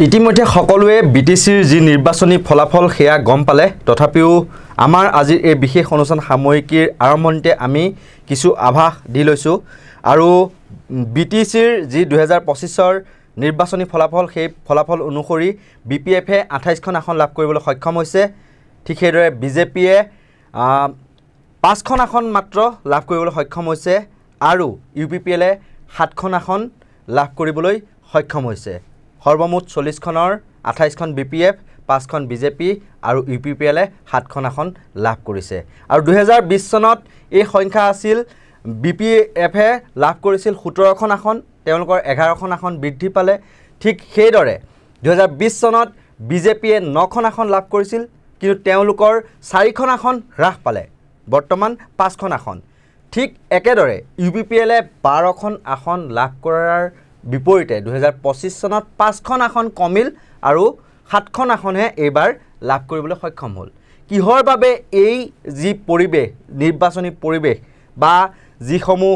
ইতিমধ্যে সকলোৱে বিটিচিৰ যি নিৰ্বাচনী ফলাফল সেয়া গম পালে তথাপিও আমাৰ আজিৰ এই বিশেষ অনুষ্ঠান সাময়িকীৰ আৰম্ভণিতে আমি কিছু আভাস দি লৈছোঁ আৰু বিটিচিৰ যি 2025ৰ নিৰ্বাচনী ফলাফল সেই ফলাফল অনুসৰি বিপিএফে 28খন আসন লাভ কৰিবলৈ সক্ষম হৈছে ঠিক সেইদৰে বিজেপিয়ে 5খন আসন মাত্ৰ লাভ কৰিবলৈ সক্ষম হৈছে আৰু ইউপিপিএলে 7খন আসন লাভ কৰিবলৈ সক্ষম হৈছে সৰ্বমুঠ 40খনৰ 28খন বিপিএফ 5খন বিজেপি আৰু ইউপিপিএলে 7খন আসন লাভ কৰিছে আৰু 2020 চনত এই সংখ্যা আছিল বিপিএফে লাভ কৰিছিল 17খন আসন তেওঁলোকৰ 11খন আসন বৃদ্ধি পালে ঠিক সেইদৰে 2020 চনত বিজেপিয়ে 9খন আসন লাভ কৰিছিল কিন্তু তেওঁলোকৰ 4খন আসন হ্ৰাস পালে বৰ্তমান 5খন আসন ঠিক একেদৰে ইউপিপিএলে 12খন আসন লাভ কৰাৰ বিপৰীতে 2025 চনত 5খন আসন কমিল আৰু 7খন আসনহে এইবাৰ লাভ কৰিবলৈ সক্ষম হ'ল কিহৰ বাবে এই যি পৰিবেশ নিৰ্বাচনী পৰিবেশ বা যিসমূহ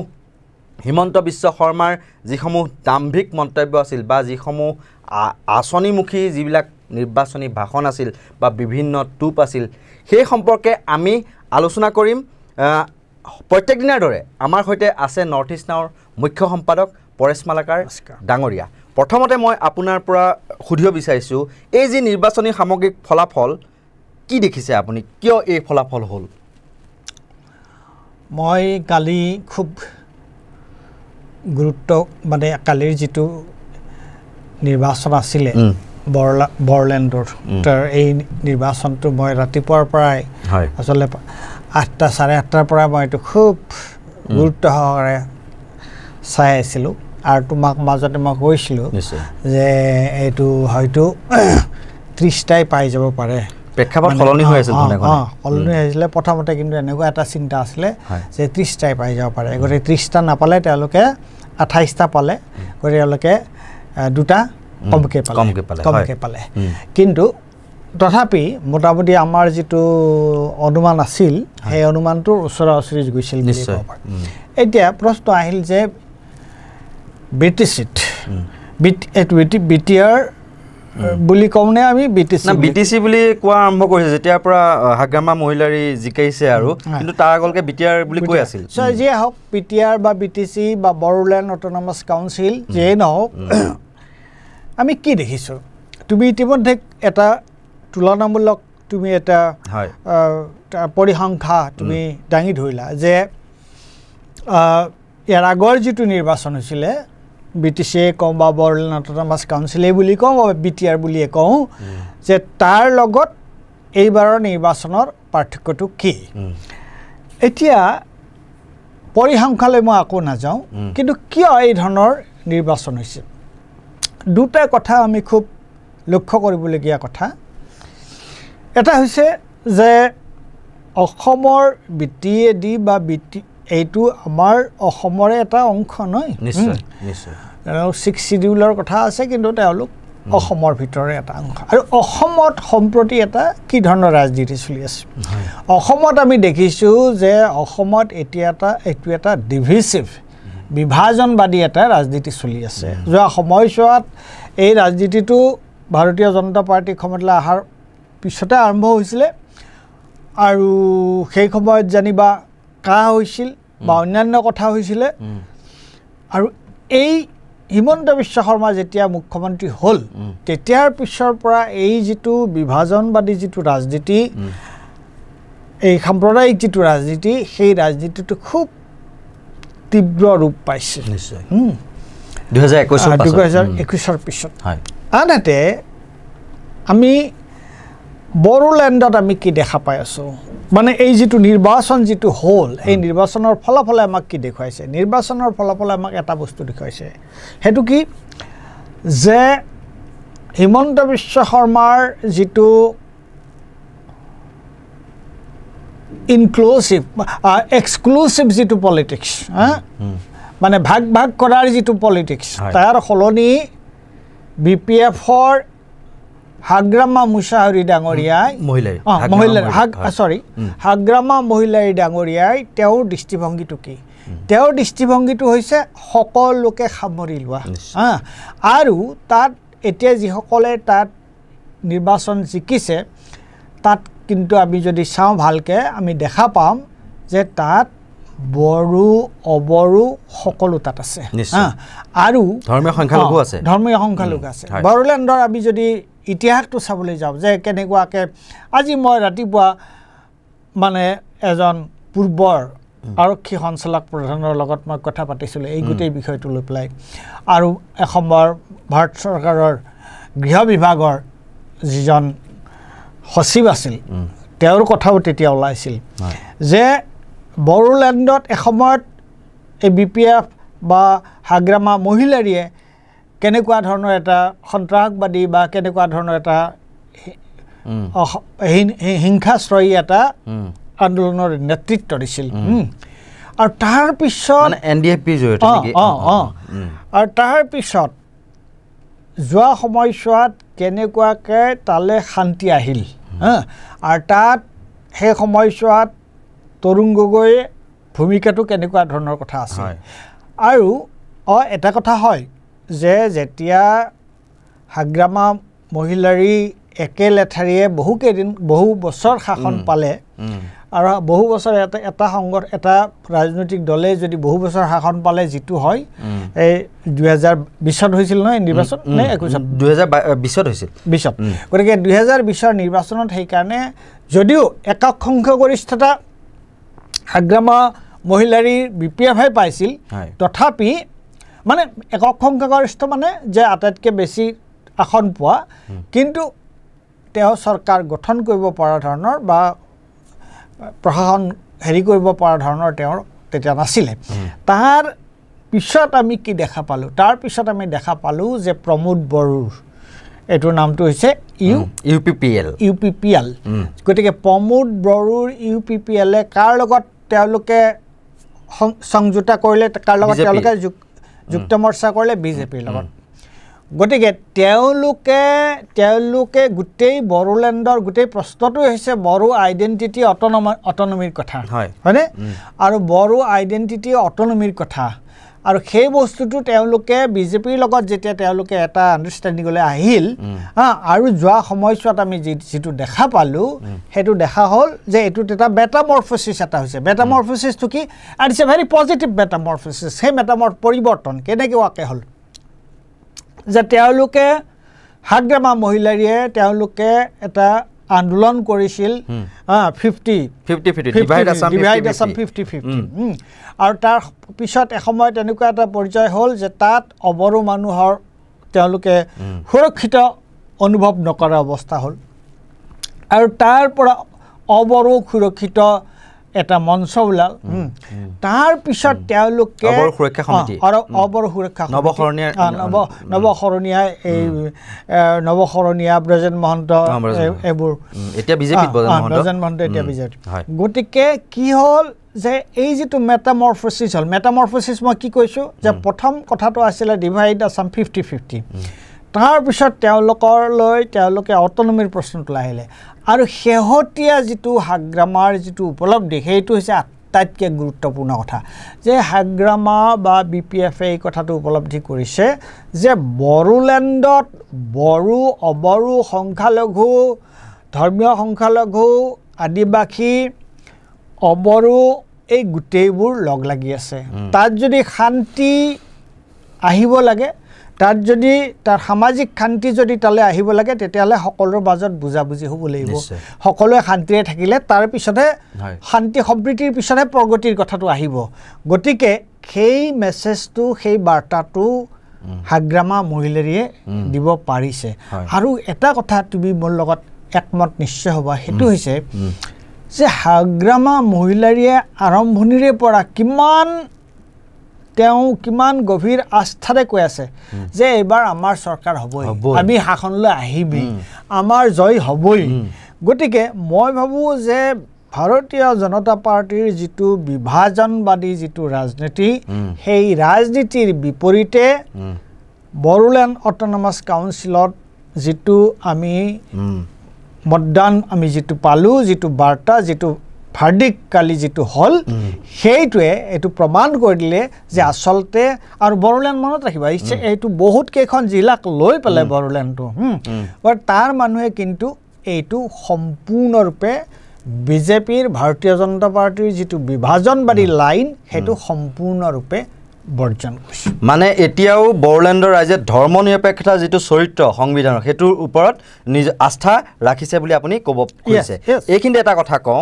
হিমন্ত বিশ্ব শৰ্মাৰ যিসমূহ দাম্ভিক মন্তব্য আছিল বা যিসমূহ আঁচনিমুখী যিবিলাক নিৰ্বাচনী ভাষণ আছিল বা বিভিন্ন টুপ আছিল সেই সম্পৰ্কে আমি আলোচনা কৰিম প্ৰত্যেক দিনৰ দৰে আমাৰ সৈতে আছে নৰ্থ ইষ্ট নাওৰ মুখ্য সম্পাদক পৰেশ মালাকাৰ ডাঙৰীয়া প্ৰথমতে মই আপোনাৰ পৰা সুধিব বিচাৰিছোঁ এই যি নিৰ্বাচনী সামগ্ৰিক ফলাফল কি দেখিছে আপুনি কিয় এই ফলাফল হ'ল মই কালি খুব গুৰুত্ব মানে কালিৰ যিটো নিৰ্বাচন আছিলে বৰলেণ্ডৰ তাৰ এই নিৰ্বাচনটো মই ৰাতিপুৱাৰ পৰাই আচলতে 8টা 8:30টাৰ পৰা মই এইটো খুব গুৰুত্ব সহকাৰে চাই আছিলোঁ আৰু তোমাক মাজতে মই কৈছিলোঁ যে এইটো হয়তো 30টাই পাই যাব পাৰে প্ৰেক্ষাপট সলনি হৈ আছিল সলনি হৈছিলে প্ৰথমতে কিন্তু এনেকুৱা এটা চিন্তা আছিলে যে 30টাই পাই যাব পাৰে গতিকে 30টা নাপালে তেওঁলোকে 28টা পালে গতিকে তেওঁলোকে দুটা কমকৈ পালে কিন্তু তথাপি মোটামুটি আমাৰ যিটো অনুমান আছিল সেই অনুমানটোৰ ওচৰা ওচৰি গৈছিল বুলি ক'ব পাৰি এতিয়া প্ৰশ্ন আহিল যে বিটিচিত বিটিআৰ বুলি কওঁনে আমি বিটিচি বুলি কোৱা আৰম্ভ কৰিছে যেতিয়াৰ পৰা হাগ্ৰামা মহিলাৰী জিকাইছে আৰু কিন্তু তাৰ আগলৈকে বিটিআৰ বুলি কৈ আছিল যিয়ে হওক বিটিআৰ বা বিটিচি বা বড়োলেণ্ড অট'নমাছ কাউন্সিল যিয়ে নহওক আমি কি দেখিছোঁ তুমি ইতিমধ্যে এটা তুলনামূলক তুমি এটা পৰিসংখ্যা তুমি দাঙি ধৰিলা যে ইয়াৰ আগৰ যিটো নিৰ্বাচন হৈছিলে বিটিচিয়ে কওঁ বা বড়োলেণ্ড অট'নমাছ কাউন্সিলে বুলি কওঁ বা বিটিআৰ বুলিয়ে কওঁ যে তাৰ লগত এইবাৰৰ নিৰ্বাচনৰ পাৰ্থক্যটো কি এতিয়া পৰিসংখ্যালৈ মই আকৌ নাযাওঁ কিন্তু কিয় এই ধৰণৰ নিৰ্বাচন হৈছে দুটা কথা আমি খুব লক্ষ্য কৰিবলগীয়া কথা এটা হৈছে যে অসমৰ বিটিএডি বা এইটো আমাৰ অসমৰে এটা অংশ নহয় নিশ্চয় নিশ্চয় 6 শিডিউলৰ কথা আছে কিন্তু তেওঁলোক অসমৰ ভিতৰে এটা অংশ আৰু অসমত সম্প্ৰতি এটা কি ধৰণৰ ৰাজনীতি চলি আছে অসমত আমি দেখিছোঁ যে অসমত এতিয়া এইটো এটা ডিভিচিভ বিভাজনবাদী এটা ৰাজনীতি চলি আছে যোৱা সময়ছোৱাত এই ৰাজনীতিটো ভাৰতীয় জনতা পাৰ্টি ক্ষমতালৈ অহাৰ পিছতে আৰম্ভ হৈছিলে আৰু সেই সময়ত জানিবা কাহ হৈছিল বা অন্যান্য কথা হৈছিলে আৰু এই হিমন্ত বিশ্ব শৰ্মা যেতিয়া মুখ্যমন্ত্ৰী হ'ল তেতিয়াৰ পিছৰ পৰা এই যিটো বিভাজনবাদী যিটো ৰাজনীতি এই সাম্প্ৰদায়িক যিটো ৰাজনীতি সেই ৰাজনীতিটো খুব তীব্ৰ ৰূপ পাইছে নিশ্চয় 2021ৰ পিছত আনহাতে আমি বড়োলেণ্ডত আমি কি দেখা পাই আছোঁ মানে এই যিটো নিৰ্বাচন যিটো হ'ল এই নিৰ্বাচনৰ ফলাফলে আমাক কি দেখুৱাইছে নিৰ্বাচনৰ ফলাফলে আমাক এটা বস্তু দেখুৱাইছে সেইটো কি যে হিমন্ত বিশ্ব শৰ্মাৰ যিটো এক্সক্লুচিভ যিটো পলিটিক্স মানে ভাগ ভাগ কৰাৰ যিটো পলিটিক্স তাৰ সলনি বিপিএফৰ হাগ্ৰামা মুছাহাৰী ডাঙৰীয়াই হাগ্ৰামা মহিলাৰী ডাঙৰীয়াই তেওঁৰ দৃষ্টিভংগীটো কি তেওঁৰ দৃষ্টিভংগীটো হৈছে সকলোকে সামৰি লোৱা আৰু তাত এতিয়া যিসকলে তাত নিৰ্বাচন জিকিছে তাত কিন্তু আমি যদি চাওঁ ভালকৈ আমি দেখা পাম যে তাত বড়ো অবড়ো সকলো তাত আছে আৰু ধৰ্মীয় সংখ্যালঘু আছে বড়োলেণ্ডৰ আমি যদি ইতিহাসটো চাবলৈ যাওঁ যে কেনেকুৱাকৈ আজি মই ৰাতিপুৱা মানে এজন পূৰ্বৰ আৰক্ষী সঞ্চালক প্ৰধানৰ লগত মই কথা পাতিছিলোঁ এই গোটেই বিষয়টো লৈ পেলাই আৰু এসময়ৰ ভাৰত চৰকাৰৰ গৃহ বিভাগৰ যিজন সচিব আছিল তেওঁৰ কথাও তেতিয়া ওলাইছিল যে বড়োলেণ্ডত এসময়ত এই BPF বা হাগ্ৰামা মহিলাৰীয়ে কেনেকুৱা ধৰণৰ এটা সন্ত্ৰাসবাদী বা কেনেকুৱা ধৰণৰ এটা হিংসাশ্ৰয়ী এটা আন্দোলনৰ নেতৃত্ব দিছিল আৰু তাৰ পিছত NDFBৰ জৰিয়তে নেকি আৰু তাৰ পিছত যোৱা সময়ছোৱাত কেনেকুৱাকৈ তালে শান্তি আহিল আৰু তাত সেই সময়ছোৱাত তৰুণ গগৈৰ ভূমিকাটো কেনেকুৱা ধৰণৰ কথা আছে আৰু এটা কথা হয় যে যেতিয়া হাগ্ৰামা মহিলাৰী একে লেঠাৰিয়ে বহু বছৰ শাসন পালে আৰু বহু বছৰ এটা এটা ৰাজনৈতিক দলে যদি বহু বছৰ শাসন পালে যিটো হয় এই 2020ত হৈছিল নহয় নিৰ্বাচন নে 2020ত হৈছিল 20ত গতিকে 2020ৰ নিৰ্বাচনত সেইকাৰণে যদিও একক সংখ্যাগৰিষ্ঠতা হাগ্ৰামা মহিলাৰীৰ BPFে পাইছিল তথাপি মানে একক সংখ্যাগৰিষ্ঠ মানে যে আটাইতকৈ বেছি আসন পোৱা কিন্তু তেওঁ চৰকাৰ গঠন কৰিব পৰা ধৰণৰ বা প্ৰশাসন হেৰি কৰিব পৰা ধৰণৰ তেওঁৰ তেতিয়া নাছিলে তাৰ পিছত আমি কি দেখা পালোঁ তাৰ পিছত আমি দেখা পালোঁ যে প্ৰমোদ বড়োৰ এইটোৰ নামটো হৈছে UPPL গতিকে প্ৰমোদ বড়োৰ UPPLে কাৰ লগত তেওঁলোকে সংযুক্ত কৰিলে কাৰ লগত তেওঁলোকে যুক্ত মৰ্চা কৰিলে BJPৰ লগত গতিকে তেওঁলোকে গোটেই বড়োলেণ্ডৰ গোটেই প্ৰশ্নটো হৈছে বড়ো আইডেণ্টিটি অটনমিৰ কথা হয়নে আৰু বড়ো আইডেণ্টিটি অটনমিৰ কথা আৰু সেই বস্তুটো তেওঁলোকে BJPৰ লগত যেতিয়া তেওঁলোকে এটা আণ্ডাৰষ্টেণ্ডিঙলৈ আহিল আৰু যোৱা সময়ছোৱাত আমি যিটো দেখা পালোঁ সেইটো দেখা হ'ল যে এইটোত এটা মেটামৰ্ফচিছ এটা হৈছে মেটামৰ্ফচিছটো কি and it's a very positive metamorphosis সেই পৰিৱৰ্তন কেনেকুৱাকৈ হ'ল যে তেওঁলোকে হাগ্ৰামা মহিলাৰীয়ে তেওঁলোকে এটা আন্দোলন কৰিছিল 50-50 আৰু তাৰ পিছত এসময়ত এনেকুৱা এটা পৰ্যায় হ'ল যে তাত অবড়ো মানুহৰ তেওঁলোকে সুৰক্ষিত অনুভৱ নকৰা অৱস্থা হ'ল আৰু তাৰ পৰা অবড়ো সুৰক্ষিত এটা মঞ্চ ওলাল তাৰ পিছত তেওঁলোকে অবড়ো সুৰক্ষা নৱশৰণীয়া ব্ৰজেন মহন্ত এইবোৰ এতিয়া BJPত ব্ৰজেন মহন্ত এতিয়া BJPত গতিকে কি হ'ল যে এই যিটো মেটামৰ্ফচিছ হ'ল মেটামৰ্ফচিছ মই কি কৈছোঁ যে প্ৰথম কথাটো আছিলে ডিভাইড আছাম 50-50 তাৰপিছত তেওঁলোকে অটনমিৰ প্ৰশ্নটো আহিলে আৰু শেহতীয়া যিটো হাগ্ৰামাৰ যিটো উপলব্ধি সেইটো হৈছে আটাইতকৈ গুৰুত্বপূৰ্ণ কথা যে হাগ্ৰামা বা BPFে এই কথাটো উপলব্ধি কৰিছে যে বড়োলেণ্ডত বড়ো অবড়ো সংখ্যালঘু ধৰ্মীয় সংখ্যালঘু আদিবাসী অবড়ো এই গোটেইবোৰ লগ লাগি আছে তাত যদি শান্তি আহিব লাগে তাত যদি তাৰ সামাজিক শান্তি যদি তালৈ আহিব লাগে তেতিয়াহ'লে সকলোৰ মাজত বুজাবুজি হ'ব লাগিব সকলোৱে শান্তিৰে থাকিলে তাৰ পিছতহে শান্তি সম্প্ৰীতিৰ পিছতহে প্ৰগতিৰ কথাটো আহিব গতিকে সেই মেছেজটো সেই বাৰ্তাটো হাগ্ৰামা মহিলাৰীয়ে দিব পাৰিছে আৰু এটা কথা তুমি মোৰ লগত একমত নিশ্চয় হ'বা সেইটো হৈছে যে হাগ্ৰামা মহিলাৰীয়ে আৰম্ভণিৰে পৰা কিমান গভীৰ আস্থাৰে কৈ আছে যে এইবাৰ আমাৰ চৰকাৰ হ'বই আমি শাসনলৈ আহিমেই আমাৰ জয় হ'বই গতিকে মই ভাবোঁ যে ভাৰতীয় জনতা পাৰ্টিৰ যিটো বিভাজনবাদী যিটো ৰাজনীতি সেই ৰাজনীতিৰ বিপৰীতে বড়োলেণ্ড অট'নমাছ কাউন্সিলত যিটো আমি মতদান আমি যিটো পালোঁ যিটো বাৰ্তা যিটো ভাৰ্ডিক্ট কালি যিটো হ'ল সেইটোৱে এইটো প্ৰমাণ কৰি দিলে যে আচলতে আৰু বড়োলেণ্ড মনত ৰাখিবা এইটো বহুত কেইখন জিলাক লৈ পেলাই বড়োলেণ্ডটো তাৰ মানুহে কিন্তু এইটো সম্পূৰ্ণৰূপে বিজেপিৰ ভাৰতীয় জনতা পাৰ্টিৰ যিটো বিভাজনবাদী লাইন সেইটো সম্পূৰ্ণৰূপে বৰ্জন কৰিছে মানে এতিয়াও বড়োলেণ্ডৰ ৰাইজে ধৰ্ম নিৰপেক্ষতা যিটো চৰিত্ৰ সংবিধানৰ সেইটোৰ ওপৰত নিজ আস্থা ৰাখিছে বুলি আপুনি ক'ব খুজিছে এইখিনিতে এটা কথা কওঁ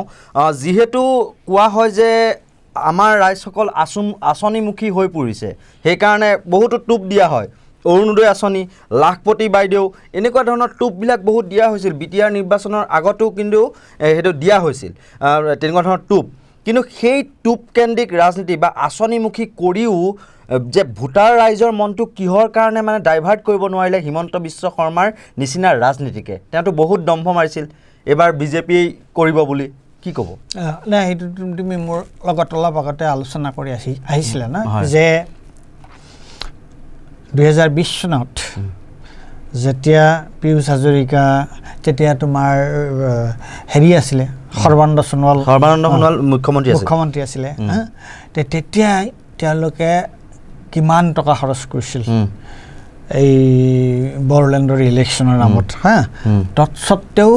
যিহেতু কোৱা হয় যে আমাৰ ৰাইজসকল আঁচনিমুখী হৈ পৰিছে সেইকাৰণে বহুতো টোপ দিয়া হয় অৰুণোদয় আঁচনি লাখপতি বাইদেউ এনেকুৱা ধৰণৰ টোপবিলাক বহুত দিয়া হৈছিল বিটিআৰ নিৰ্বাচনৰ আগতো কিন্তু সেইটো দিয়া হৈছিল তেনেকুৱা ধৰণৰ টোপ কিন্তু সেই টোপ কেন্দ্ৰিক ৰাজনীতি বা আঁচনিমুখী কৰিও যে ভোটাৰ ৰাইজৰ মনটো কিহৰ কাৰণে মানে ডাইভাৰ্ট কৰিব নোৱাৰিলে হিমন্ত বিশ্ব শৰ্মাৰ নিচিনা ৰাজনীতিকে তেওঁতো বহুত দম্ভ মাৰিছিল এবাৰ বিজেপি কৰিব বুলি কি ক'ব নাই সেইটো তুমি মোৰ লগত অলপ আগতে আলোচনা কৰি আহিছিলা না যে 2020 চনত যেতিয়া পীয়ুষ হাজৰিকা তেতিয়া তোমাৰ হেৰি আছিলে সৰ্বানন্দ সোণোৱাল মুখ্যমন্ত্ৰী আছিলে তেতিয়া তেওঁলোকে কিমান টকা খৰচ কৰিছিল এই বড়োলেণ্ডৰ ইলেকশ্যনৰ নামত তৎসত্ত্বেও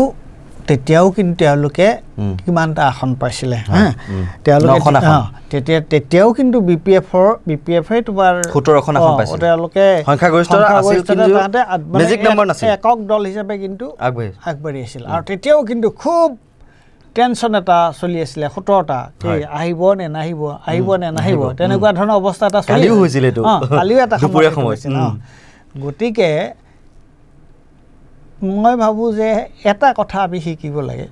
তেতিয়াও কিন্তু তেওঁলোকে কিমানটা আসন পাইছিলে তেওঁলোকে তেতিয়াও কিন্তু বিপিএফে তোমাৰ 17খন আসন পাইছিল তেওঁলোকে সংখ্যাগৰিষ্ঠতা আছিল কিন্তু মেজিক নম্বৰ নাছিল একক দল হিচাপে কিন্তু আগবাঢ়ি আছিল আৰু তেতিয়াও কিন্তু খুব টেনশ্যন এটা চলি আছিলে 17টা আহিব নে নাহিব তেনেকুৱা ধৰণৰ অৱস্থা এটা চলি হৈছিল কালিও এটা সময় গতিকে মই ভাবোঁ যে এটা কথা আমি শিকিব লাগে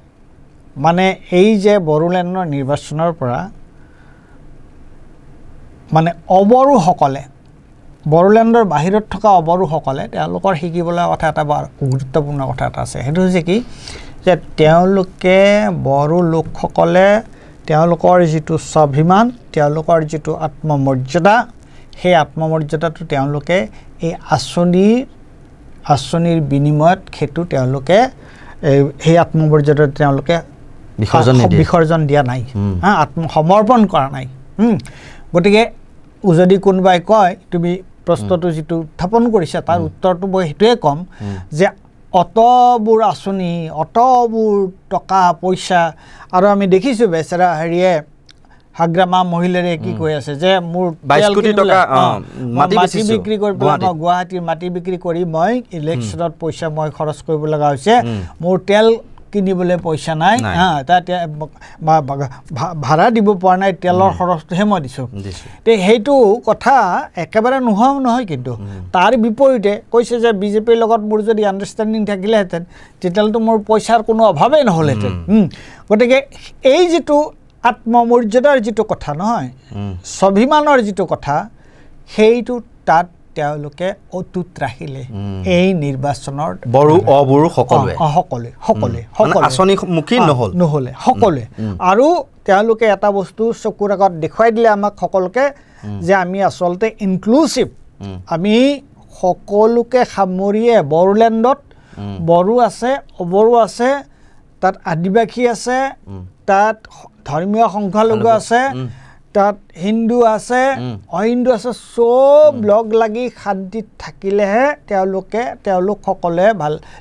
মানে এই যে বড়োলেণ্ডৰ নিৰ্বাচনৰ পৰা মানে অবড়োসকলে বড়োলেণ্ডৰ বাহিৰত থকা অবড়োসকলে তেওঁলোকৰ শিকিবলৈ কথা এটা গুৰুত্বপূৰ্ণ কথা এটা আছে সেইটো হৈছে কি যে তেওঁলোকে বড়ো লোকসকলে তেওঁলোকৰ যিটো স্বাভিমান তেওঁলোকৰ যিটো আত্মমৰ্যাদা সেই আত্মমৰ্যাদাটো তেওঁলোকে এই আঁচনিৰ বিনিময়ত সেইটো তেওঁলোকে সেই আত্মমৰ্যাদা তেওঁলোকে বিসৰ্জন দিয়া নাই আত্মসমৰ্পণ কৰা নাই গতিকে যদি কোনোবাই কয় তুমি প্ৰশ্নটো যিটো উত্থাপন কৰিছা তাৰ উত্তৰটো মই সেইটোৱে ক'ম যে অতবোৰ আঁচনি অতবোৰ টকা পইচা আৰু আমি দেখিছোঁ বেচেৰা হেৰিয়ে হাগ্ৰামা মহিলাৰে কি কৈ আছে যে মোৰ 22 কোটি টকা মাটি বিক্ৰী কৰি পেলাই মই গুৱাহাটীৰ মাটি বিক্ৰী কৰি মই ইলেকশ্যনত পইচা মই খৰচ কৰিব লগা হৈছে মোৰ তেল কিনিবলৈ পইচা নাই তাত ভাড়া দিব পৰা নাই তেলৰ খৰচটোহে মই দিছোঁ সেইটো কথা একেবাৰে নোহোৱাও নহয় কিন্তু তাৰ বিপৰীতে কৈছে যে বিজেপিৰ লগত মোৰ যদি আণ্ডাৰষ্টেণ্ডিং থাকিলেহেঁতেন তেতিয়াহ'লেতো মোৰ পইচাৰ কোনো অভাৱেই নহ'লহেঁতেন গতিকে এই যিটো আত্মমৰ্যাদাৰ যিটো কথা নহয় স্বাভিমানৰ যিটো কথা সেইটো তাত তেওঁলোকে অটুট ৰাখিলে এই নিৰ্বাচনৰ বড়ো অবড়ো সকলোৱে আঁচনিমুখী নহ'লে সকলোৱে আৰু তেওঁলোকে এটা বস্তু চকুৰ আগত দেখুৱাই দিলে আমাক সকলোকে যে আমি আচলতে ইনক্লুচিভ আমি সকলোকে সামৰিয়ে বড়োলেণ্ডত বড়ো আছে অবড়ো আছে তাত আদিবাসী আছে তাত ধৰ্মীয় সংখ্যালঘু আছে তাত হিন্দু আছে অহিন্দু আছে চব লগ লাগি শান্তিত থাকিলেহে তেওঁলোকসকলে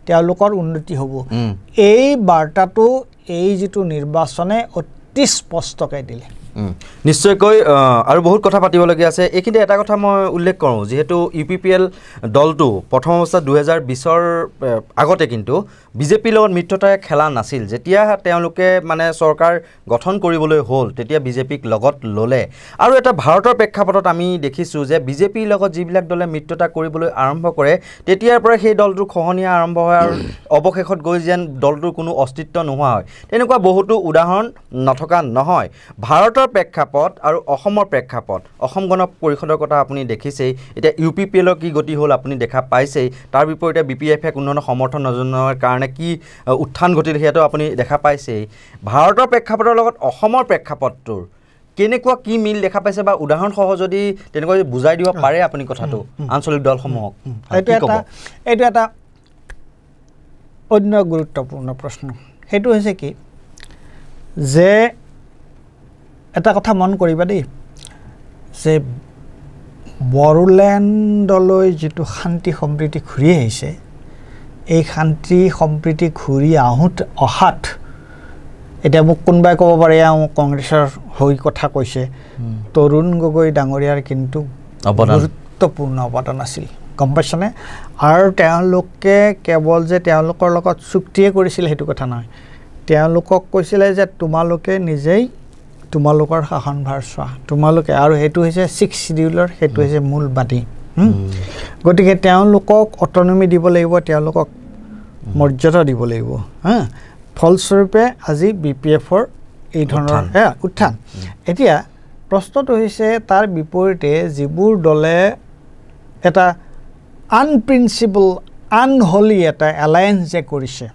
তেওঁলোকৰ উন্নতি হ'ব এই বাৰ্তাটো এই যিটো নিৰ্বাচনে অতি স্পষ্টকৈ দিলে নিশ্চয়কৈ আৰু বহুত কথা পাতিবলগীয়া আছে এইখিনিতে এটা কথা মই উল্লেখ কৰোঁ যিহেতু UPPL দলটো প্ৰথম অৱস্থাত 2020ৰ আগতে কিন্তু বিজেপিৰ লগত মিত্ৰতাৰে খেলা নাছিল যেতিয়া তেওঁলোকে মানে চৰকাৰ গঠন কৰিবলৈ হ'ল তেতিয়া বিজেপিক লগত ল'লে আৰু এটা ভাৰতৰ প্ৰেক্ষাপটত আমি দেখিছোঁ যে বিজেপিৰ লগত যিবিলাক দলে মিত্ৰতা কৰিবলৈ আৰম্ভ কৰে তেতিয়াৰ পৰা সেই দলটোৰ খহনীয়া আৰম্ভ হয় আৰু অৱশেষত গৈ যেন দলটোৰ কোনো অস্তিত্ব নোহোৱা হয় তেনেকুৱা বহুতো উদাহৰণ নথকা নহয় ভাৰতৰ প্ৰেক্ষাপট আৰু অসমৰ প্ৰেক্ষাপট অসম গণ পৰিষদৰ কথা আপুনি দেখিছেই এতিয়া UPPLৰ কি গতি হ'ল আপুনি দেখা পাইছেই তাৰ বিপৰীতে BPF কোনো ধৰণৰ সমৰ্থন নজনোৱাৰ কাৰণে কি উত্থান ঘটিল সেয়াটো আপুনি দেখা পাইছেই ভাৰতৰ প্ৰেক্ষাপটৰ লগত অসমৰ প্ৰেক্ষাপটটোৰ কেনেকুৱা কি মিল দেখা পাইছে বা উদাহৰণসহ যদি তেনেকৈ বুজাই দিব পাৰে আপুনি কথাটো আঞ্চলিক দলসমূহক এইটো এটা অন্য গুৰুত্বপূৰ্ণ প্ৰশ্ন সেইটো হৈছে কি যে এটা কথা মন কৰিবা দেই যে বড়োলেণ্ডলৈ যিটো শান্তি সম্প্ৰীতি ঘূৰি আহিছে এই শান্তি সম্প্ৰীতি ঘূৰি অহাত এতিয়া মোক কোনোবাই ক'ব পাৰে কংগ্ৰেছৰ হৈ কথা কৈছে তৰুণ গগৈ ডাঙৰীয়াৰ কিন্তু গুৰুত্বপূৰ্ণ অৱদান আছিল গম পাইছনে আৰু তেওঁলোকে কেৱল যে তেওঁলোকৰ লগত চুক্তিয়ে কৰিছিল সেইটো কথা নহয় তেওঁলোকক কৈছিলে যে তোমালোকে নিজেই তোমালোকৰ শাসনভাৰ চোৱা তোমালোকে আৰু সেইটো হৈছে 6 শিডিউলৰ সেইটো হৈছে মূল বাণী গতিকে তেওঁলোকক অটনমি দিব লাগিব তেওঁলোকক মৰ্যাদা দিব লাগিব ফলস্বৰূপে আজি BPFৰ এই ধৰণৰ উত্থান এতিয়া প্ৰশ্নটো হৈছে তাৰ বিপৰীতে যিবোৰ দলে এটা আনপ্ৰিন্সিপল আনহলি এটা এলায়েন্স যে কৰিছে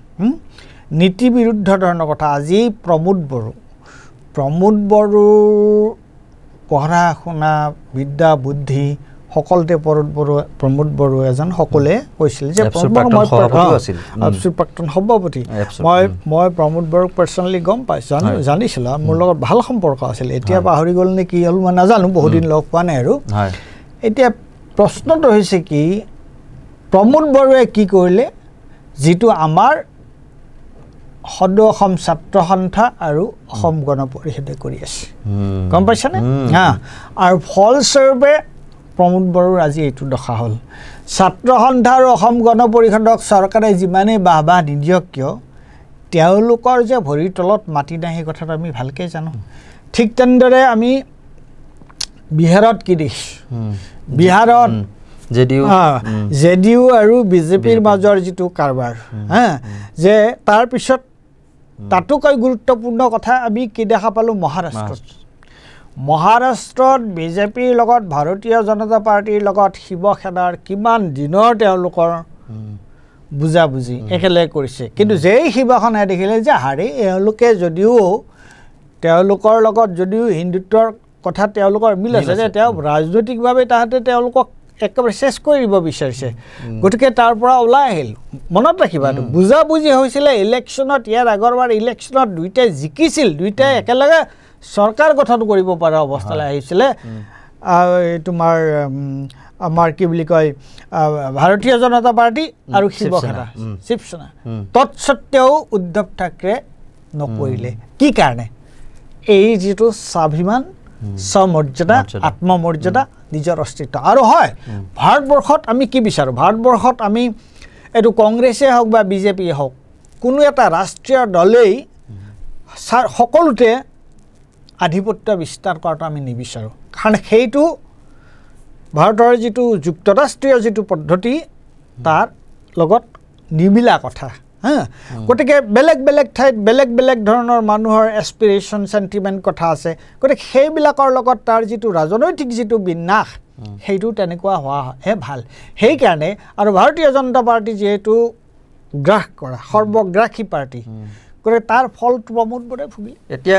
নীতি বিৰুদ্ধ ধৰণৰ কথা আজি প্ৰমোদ বড়োৰ পঢ়া শুনা বিদ্যা বুদ্ধি সকলোতে প্ৰমোদ বড়ো এজন সকলে কৈছিল যে প্ৰাক্তন সভাপতি মই প্ৰমোদ বড়োক পাৰ্চনেলি গম পাইছোঁ জানিছিলোঁ মোৰ লগত ভাল সম্পৰ্ক আছিল এতিয়া পাহৰি গ'ল নে কি হ'ল মই নাজানো বহুদিন লগ পোৱা নাই আৰু এতিয়া প্ৰশ্নটো হৈছে কি প্ৰমোদ বড়োৱে কি কৰিলে যিটো আমাৰ সদৌ অসম ছাত্ৰ সন্থা আৰু অসম গণ পৰিষদে কৰি আছে গম পাইছানে আৰু ফলস্বৰূপে প্ৰমোদ বড়োৰ আজি এইটো দশা হ'ল ছাত্ৰ সন্থা আৰু অসম গণ পৰিষদক চৰকাৰে যিমানেই বাহ নিদিয়ক কিয় তেওঁলোকৰ যে ভৰিৰ তলত মাটি নাই সেই কথাটো আমি ভালকৈ জানো ঠিক তেনেদৰে আমি বিহাৰত কি দেখিছোঁ বিহাৰত জেডিইউ আৰু বিজেপিৰ মাজৰ যিটো কাৰবাৰ যে তাৰপিছত তাতোকৈ গুৰুত্বপূৰ্ণ কথা আমি কি দেখা পালোঁ মহাৰাষ্ট্ৰত বিজেপিৰ লগত ভাৰতীয় জনতা পাৰ্টিৰ লগত শিৱসেনাৰ কিমান দিনৰ তেওঁলোকৰ বুজাবুজি একেলগে কৰিছে কিন্তু যেই শিৱসেনাই দেখিলে যে হাৰে এওঁলোকে যদিও তেওঁলোকৰ লগত যদিও হিন্দুত্বৰ কথা তেওঁলোকৰ মিল আছে যে তেওঁ ৰাজনৈতিকভাৱে তাহাঁতে তেওঁলোকক একেবাৰে চেছ কৰি দিব বিচাৰিছে গতিকে তাৰ পৰা ওলাই আহিল মনত ৰাখিবা বুজাবুজি হৈছিলে ইলেকশ্যনত ইয়াৰ আগৰবাৰ ইলেকশ্যনত দুইটাই জিকিছিল দুইটাই একেলগে চৰকাৰ গঠন কৰিব পৰা অৱস্থালৈ আহিছিলে তোমাৰ আমাৰ কি বুলি কয় ভাৰতীয় জনতা পাৰ্টি আৰু শিৱসেনা তৎসত্ত্বেও উদ্ধৱ ঠাকৰে নকৰিলে কি কাৰণে এই যিটো স্বাভিমান স্বমৰ্যাদা আত্মমৰ্যাদা নিজৰ অস্তিত্ব আৰু হয় ভাৰতবৰ্ষত আমি কি বিচাৰোঁ ভাৰতবৰ্ষত আমি এইটো কংগ্ৰেছেই হওক বা বিজেপিয়ে হওক কোনো এটা ৰাষ্ট্ৰীয় দলেই সকলোতে আধিপত্য বিস্তাৰ কৰাটো আমি নিবিচাৰোঁ কাৰণ সেইটো ভাৰতৰ যিটো যুক্তৰাষ্ট্ৰীয় যিটো পদ্ধতি তাৰ লগত নিমিলা কথা গতিকে বেলেগ ঠাইত বেলেগ ধৰণৰ মানুহৰ এছপিৰেশ্যন চেণ্টিমেণ্ট কথা আছে গতিকে সেইবিলাকৰ লগত তাৰ যিটো ৰাজনৈতিক যিটো বিন্যাস সেইটো তেনেকুৱা হোৱাহে ভাল সেইকাৰণে আৰু ভাৰতীয় জনতা পাৰ্টি যিহেতু গ্ৰাস কৰা সৰ্বগ্ৰাসী পাৰ্টি গতিকে তাৰ ফলটো প্ৰমোদ বড়োৱে ভুগিলে এতিয়া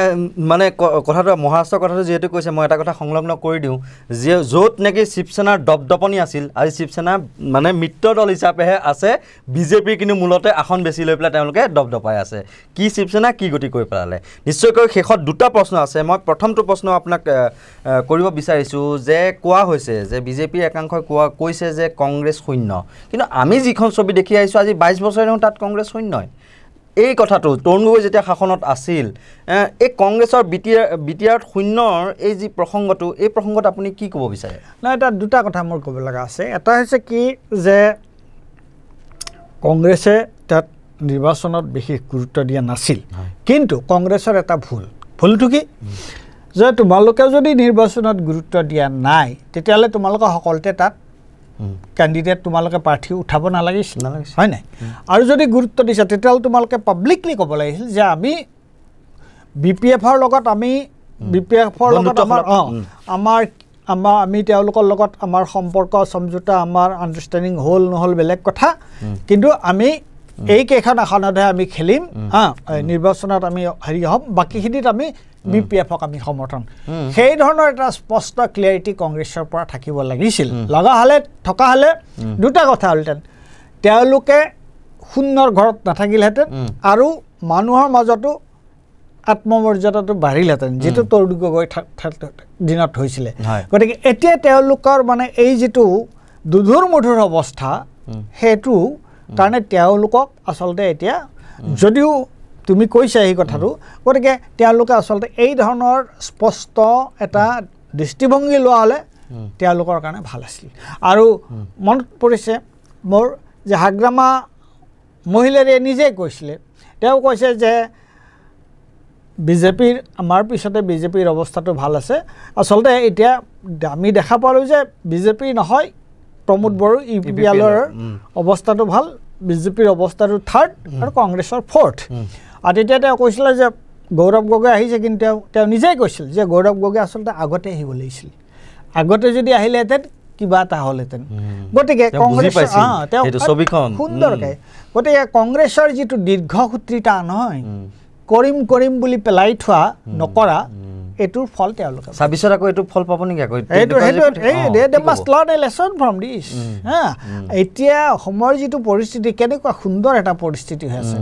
মানে কথাটো মহাৰাষ্ট্ৰৰ কথাটো যিহেতু কৈছে মই এটা কথা সংলগ্ন কৰি দিওঁ যে য'ত নেকি শিৱসেনাৰ দপদপনি আছিল আজি শিৱসেনা মানে মিত্ৰ দল হিচাপেহে আছে বিজেপিৰ কিন্তু মূলতে আসন বেছি লৈ পেলাই তেওঁলোকে দপদপাই আছে কি শিৱসেনা কি গতি কৰি পেলালে নিশ্চয়কৈ শেষত দুটা প্ৰশ্ন আছে মই প্ৰথমটো প্ৰশ্ন আপোনাক কৰিব বিচাৰিছোঁ যে কোৱা হৈছে যে বিজেপিৰ একাংশই কৈছে যে কংগ্ৰেছ শূন্য কিন্তু আমি যিখন ছবি দেখি আহিছোঁ আজি 22 বছৰ দেখোন তাত কংগ্ৰেছ শূন্যই এই কথাটো তৰুণ গগৈ যেতিয়া শাসনত আছিল এই কংগ্ৰেছৰ বিটিআৰত শূন্যৰ এই যি প্ৰসংগটো এই প্ৰসংগত আপুনি কি ক'ব বিচাৰে নাই এটা দুটা কথা মোৰ ক'ব লগা আছে এটা হৈছে কি যে কংগ্ৰেছে তাত নিৰ্বাচনত বিশেষ গুৰুত্ব দিয়া নাছিল কিন্তু কংগ্ৰেছৰ এটা ভুলটো কি যে তোমালোকে যদি নিৰ্বাচনত গুৰুত্ব দিয়া নাই তেতিয়াহ'লে তোমালোকে সকলোতে তাত কেণ্ডিডেট তোমালোকে প্ৰাৰ্থী উঠাব নালাগিছিল হয় নাই আৰু যদি গুৰুত্ব দিছা তেতিয়াহ'লে তোমালোকে পাব্লিকলি ক'ব লাগিছিল যে আমি BPFৰ লগত আমি আমি তেওঁলোকৰ লগত আমাৰ সম্পৰ্ক সমঝোতা আমাৰ আণ্ডাৰষ্টেণ্ডিং হ'ল নহ'ল বেলেগ কথা কিন্তু আমি এইকেইখন আসনতহে আমি খেলিম নিৰ্বাচনত আমি হেৰি হ'ম বাকীখিনিত আমি BPFক আমি সমৰ্থন সেই ধৰণৰ এটা স্পষ্ট ক্লিয়াৰিটি কংগ্ৰেছৰ পৰা থাকিব লাগিছিল থকা হ'লে দুটা কথা হ'লহেঁতেন তেওঁলোকে শূন্যৰ ঘৰত নাথাকিলহেঁতেন আৰু মানুহৰ মাজতো আত্মমৰ্যাদাটো বাঢ়িলহেঁতেন যিটো তৰুণ গগৈ দিনত হৈছিলে হয়। গতিকে এতিয়া তেওঁলোকৰ মানে এই যিটো দুধুৰ মধুৰ অৱস্থা সেইটো কাৰণে তেওঁলোকক আচলতে এতিয়া যদিও তুমি কৈছা এই কথাটো গতিকে তেওঁলোকে আচলতে এই ধৰণৰ স্পষ্ট এটা দৃষ্টিভংগী লোৱা হ'লে তেওঁলোকৰ কাৰণে ভাল আছিল আৰু মনত পৰিছে মোৰ যে হাগ্ৰামা মহিলাৰীয়ে নিজেই কৈছিলে তেওঁ কৈছে যে বিজেপিৰ আমাৰ পিছতে বিজেপিৰ অৱস্থাটো ভাল আছে আচলতে এতিয়া আমি দেখা পালোঁ যে বিজেপি নহয় প্ৰমোদ বড়ো ইউপিপিএলৰ অৱস্থাটো ভাল বিজেপিৰ অৱস্থাটো থাৰ্ড আৰু কংগ্ৰেছৰ ফ'ৰ্থ আৰু তেতিয়া তেওঁ কৈছিলে যে গৌৰৱ গগৈ আহিছে কিন্তু তেওঁ নিজেই কৈছিল যে গৌৰৱ গগৈ আচলতে আগতে আহিব লাগিছিল আগতে যদি আহিলেহেঁতেন কিবা এটা হ'লহেঁতেন গতিকে কংগ্ৰেছ সুন্দৰকৈ গতিকে কংগ্ৰেছৰ যিটো দীৰ্ঘসূত্ৰিতা নহয় কৰিম বুলি পেলাই থোৱা নকৰা এইটোৰ ফল তেওঁলোকে ছাব্বিছত আকৌ এইটো ফল পাব নেকি আকৌ লেচন ফ্ৰম দিছ এতিয়া অসমৰ যিটো পৰিস্থিতি কেনেকুৱা সুন্দৰ এটা পৰিস্থিতি হৈ আছে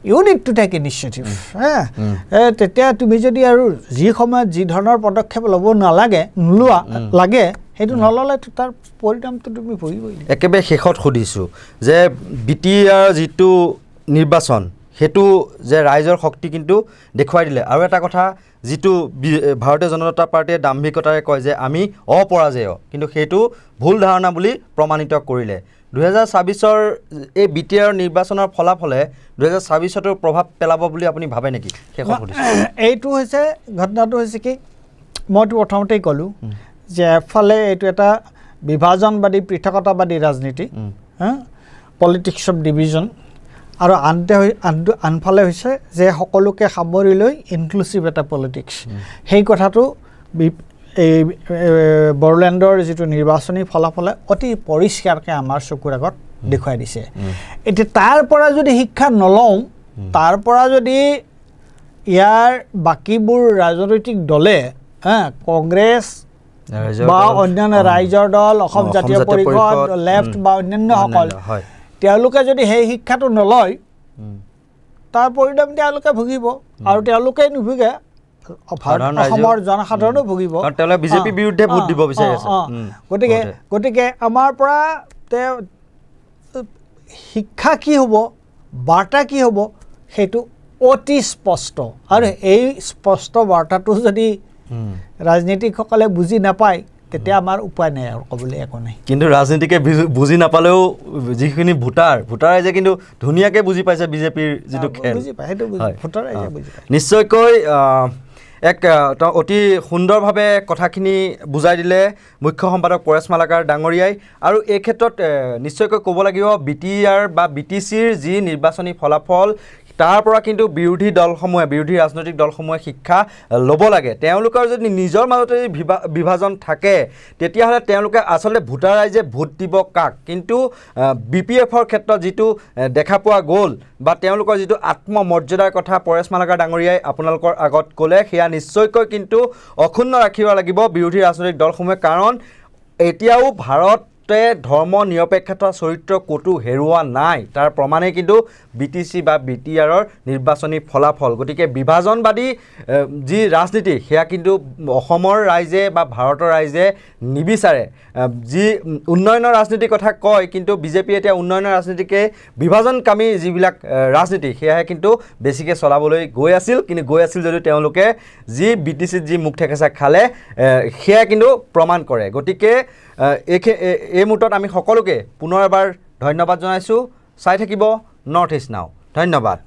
you need to take initiative তেতিয়া তুমি যদি আৰু যি সময়ত যি ধৰণৰ পদক্ষেপ ল'ব নোলোৱা লাগে সেইটো নল'লে তাৰ পৰিণামটো তুমি ভুগিবই একেবাৰে শেষত সুধিছোঁ যে BTR যিটো নিৰ্বাচন সেইটো যে ৰাইজৰ শক্তি কিন্তু দেখুৱাই দিলে আৰু এটা কথা যিটো ভাৰতীয় জনতা পাৰ্টীয়ে দাম্ভিকতাৰে কয় যে আমি অপৰাজেয় কিন্তু সেইটো ভুল ধাৰণা বুলি প্ৰমাণিত কৰিলে 2024 এই BTR নিৰ্বাচনৰ ফলাফলে 2024তো প্ৰভাৱ পেলাব বুলি আপুনি ভাবে নেকি শেষত সুধিছোঁ এইটো হৈছে ঘটনাটো হৈছে কি মইতো প্ৰথমতেই ক'লোঁ যে এফালে এইটো এটা বিভাজনবাদী পৃথকতাবাদী ৰাজনীতি পলিটিক্স অফ ডিভিজন আৰু আনফালে হৈছে যে সকলোকে সামৰি লৈ ইনক্লুচিভ এটা পলিটিক্স সেই কথাটো এই বড়োলেণ্ডৰ যিটো নিৰ্বাচনী ফলাফলে অতি পৰিষ্কাৰকৈ আমাৰ চকুৰ আগত দেখুৱাই দিছে এতিয়া তাৰ পৰা যদি শিক্ষা নলওঁ তাৰ পৰা যদি ইয়াৰ বাকীবোৰ ৰাজনৈতিক দলে কংগ্ৰেছ বা অন্যান্য ৰাইজৰ দল অসম জাতীয় পৰিষদ লেফ্ট বা অন্যান্যসকল তেওঁলোকে যদি সেই শিক্ষাটো নলয় তাৰ পৰিণাম তেওঁলোকে ভুগিব আৰু তেওঁলোকে নুভুগে অসমৰ জনসাধাৰণো ভুগিব বিজেপি বিৰুদ্ধে ভোট দিব বিচাৰি আছে গতিকে আমাৰ পৰা শিক্ষা কি হ'ব বাৰ্তা কি হ'ব সেইটো অতি স্পষ্ট আৰু এই স্পষ্ট বাৰ্তাটো যদি ৰাজনীতিকসকলে বুজি নাপায় তেতিয়া আমাৰ উপায় নাই আৰু ক'বলৈ একো নাই কিন্তু ৰাজনীতিকে বুজি নাপালেও যিখিনি ভোটাৰ যে কিন্তু ধুনীয়াকৈ বুজি পাইছে বিজেপিৰ যিটো খেল বুজি পায় সেইটো ভোটাৰ বুজি পায় নিশ্চয়কৈ এক অতি সুন্দৰভাৱে কথাখিনি বুজাই দিলে মুখ্য সম্পাদক পৰেশ মালাকাৰ ডাঙৰীয়াই আৰু এই ক্ষেত্ৰত নিশ্চয়কৈ ক'ব লাগিব BTR বা BTCৰ যি নিৰ্বাচনী ফলাফল তাৰ পৰা কিন্তু বিৰোধী ৰাজনৈতিক দলসমূহে শিক্ষা ল'ব লাগে তেওঁলোকৰ যদি নিজৰ মাজতে বিভাজন থাকে তেতিয়াহ'লে তেওঁলোকে আচলতে ভোটাৰ ৰাইজে ভোট দিব কাক কিন্তু BPFৰ ক্ষেত্ৰত যিটো দেখা পোৱা গ'ল বা তেওঁলোকৰ যিটো আত্মমৰ্যাদাৰ কথা পৰেশ মালাকাৰ ডাঙৰীয়াই আপোনালোকৰ আগত ক'লে সেয়া নিশ্চয়কৈ কিন্তু অক্ষুণ্ণ ৰাখিব লাগিব বিৰোধী ৰাজনৈতিক দলসমূহে কাৰণ এতিয়াও ভাৰতে ধৰ্ম নিৰপেক্ষতা চৰিত্ৰ ক'তো হেৰুওৱা নাই তাৰ প্ৰমাণেই কিন্তু BTC বা BTRৰ নিৰ্বাচনী ফলাফল গতিকে বিভাজনবাদী যি ৰাজনীতি সেয়া কিন্তু অসমৰ ৰাইজে বা ভাৰতৰ ৰাইজে নিবিচাৰে যি উন্নয়নৰ ৰাজনীতিৰ কথা কয় কিন্তু বিজেপি এতিয়া উন্নয়নৰ ৰাজনীতিকে বিভাজনকামী যিবিলাক ৰাজনীতি সেয়াহে কিন্তু বেছিকৈ চলাবলৈ গৈ আছিল যদিও তেওঁলোকে যি BTCত যি মুখ ঠেকেচা খালে সেয়া কিন্তু প্ৰমাণ কৰে গতিকে এই মুহূৰ্তত আমি সকলোকে পুনৰ এবাৰ ধন্যবাদ জনাইছোঁ চাই থাকিব নৰ্থ ইষ্ট নাও ধন্যবাদ